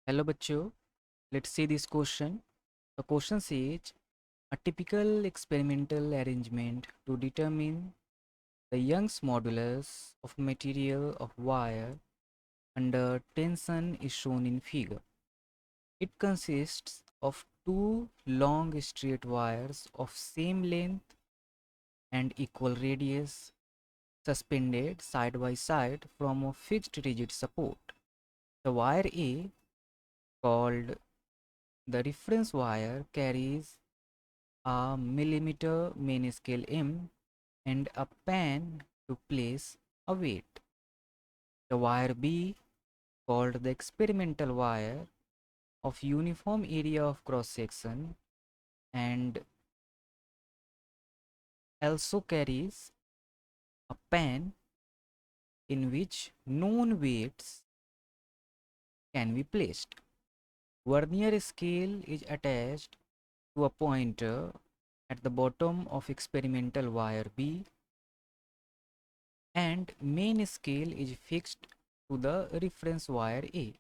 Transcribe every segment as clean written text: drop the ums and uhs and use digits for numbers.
Hello bachcho, let's see this question. The question says a typical experimental arrangement to determine the Young's modulus of material of wire under tension is shown in figure. It consists of two long straight wires of same length and equal radius suspended side by side from a fixed rigid support. The wire A, called the reference wire, carries a millimeter main scale M and a pan to place a weight. The wire B, called the experimental wire, of uniform area of cross section and also carries a pan in which known weights can be placed. Vernier scale is attached to a pointer at the bottom of experimental wire B, and main scale is fixed to the reference wire A.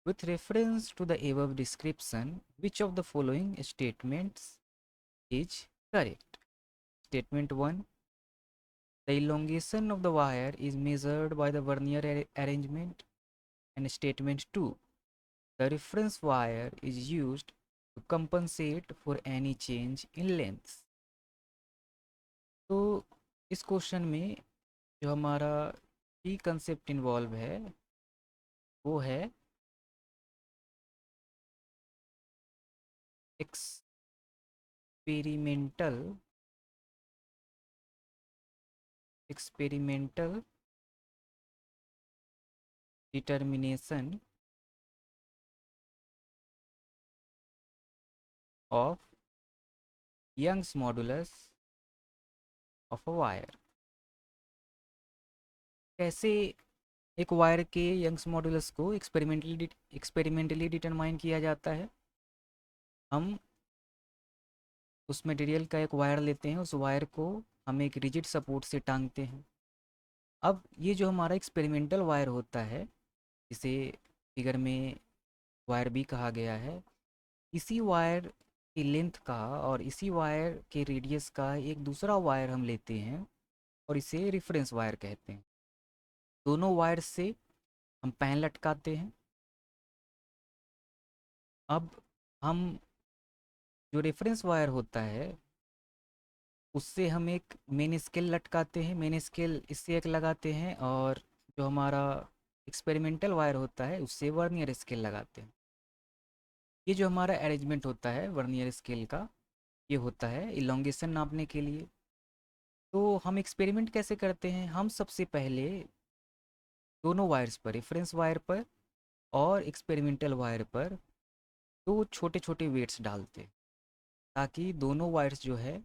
With reference to the above description, which of the following statements is correct? Statement 1. The elongation of the wire is measured by the vernier arrangement. And statement 2. The reference wire is used to compensate for any change in length. तो इस question में जो हमारा की concept involve है वो है experimental determination of Young's modulus of a wire. कैसे एक वायर के यंग्स मॉडुलस को एक्सपेरिमेंटली डिटरमाइन किया जाता है? हम उस मटेरियल का एक वायर लेते हैं, उस वायर को हम एक रिजिड सपोर्ट से टांगते हैं। अब ये जो हमारा एक्सपेरिमेंटल वायर होता है, जिसे फिगर में वायर बी कहा गया है, इसी वायर की लेंथ का और इसी वायर के रेडियस का एक दूसरा वायर हम लेते हैं और इसे रेफरेंस वायर कहते हैं। दोनों वायर से हम पैन लटकाते हैं। अब हम जो रेफरेंस वायर होता है उससे हम एक मेन स्केल लटकाते हैं, मेन स्केल इससे एक लगाते हैं, और जो हमारा एक्सपेरिमेंटल वायर होता है उससे वर्नियर स्केल लगाते हैं। ये जो हमारा अरेंजमेंट होता है वर्नियर स्केल का, ये होता है इलोंगेशन नापने के लिए। तो हम एक्सपेरिमेंट कैसे करते हैं? हम सबसे पहले दोनों वायर्स पर, रेफरेंस वायर पर और एक्सपेरिमेंटल वायर पर, दो छोटे छोटे वेट्स डालते हैं ताकि दोनों वायर्स जो है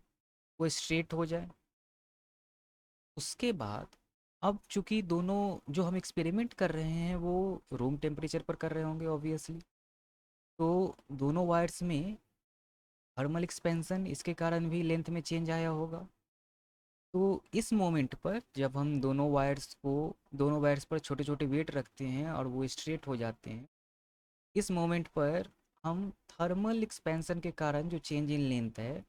वो स्ट्रेट हो जाए। उसके बाद अब चूंकि दोनों जो हम एक्सपेरिमेंट कर रहे हैं वो रूम टेम्परेचर पर कर रहे होंगे ऑब्वियसली, तो दोनों वायर्स में थर्मल एक्सपेंशन इसके कारण भी लेंथ में चेंज आया होगा। तो इस मोमेंट पर जब हम दोनों वायर्स पर छोटे छोटे वेट रखते हैं और वो स्ट्रेट हो जाते हैं, इस मोमेंट पर हम थर्मल एक्सपेंशन के कारण जो चेंज इन लेंथ है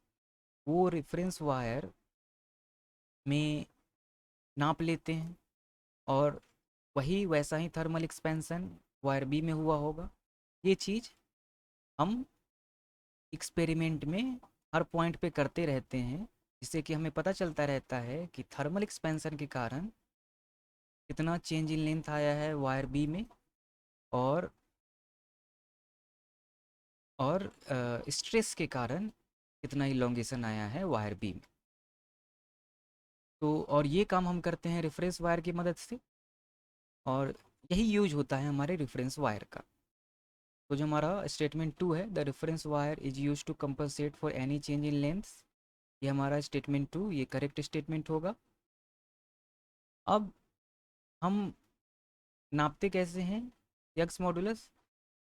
वो रेफरेंस वायर में नाप लेते हैं, और वही वैसा ही थर्मल एक्सपेंशन वायर बी में हुआ होगा। ये चीज़ हम एक्सपेरिमेंट में हर पॉइंट पे करते रहते हैं, जिससे कि हमें पता चलता रहता है कि थर्मल एक्सपेंशन के कारण कितना चेंज इन लेंथ आया है वायर बी में, और स्ट्रेस के कारण कितना इलोंगेशन आया है वायर बी में। तो और ये काम हम करते हैं रेफरेंस वायर की मदद से, और यही यूज होता है हमारे रेफरेंस वायर का। तो जो हमारा स्टेटमेंट 2 है, the reference wire is use to compensate for any change in length, ये हमारा स्टेटमेंट 2, ये करेक्ट स्टेटमेंट होगा। अब हम नापते कैसे हैं यक्स मॉडुलस?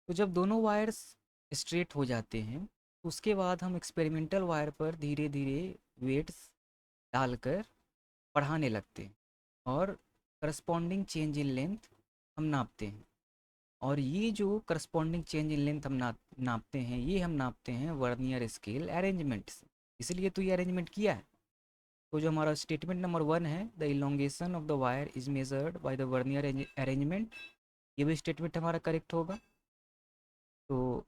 तो जब दोनों वायर्स स्ट्रेट हो जाते हैं उसके बाद हम एक्सपेरिमेंटल वायर पर धीरे धीरे वेट्स डालकर बढ़ाने लगते हैं और करस्पॉन्डिंग चेंज इन लेंथ हम नापते हैं। और ये जो करस्पॉन्डिंग चेंज इन लेंथ हम नापते हैं, ये हम नापते हैं वर्नियर स्केल अरेंजमेंट से। इसलिए तो ये अरेंजमेंट किया है। तो जो हमारा स्टेटमेंट नंबर 1 है, the elongation of the wire is measured by the vernier arrangement, ये भी स्टेटमेंट हमारा करेक्ट होगा। तो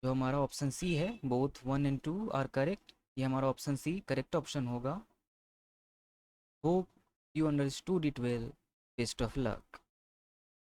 जो हमारा ऑप्शन सी है, बोथ 1 एंड 2 आर करेक्ट, ये हमारा ऑप्शन सी करेक्ट ऑप्शन होगा। Hope you understood it well, best of luck.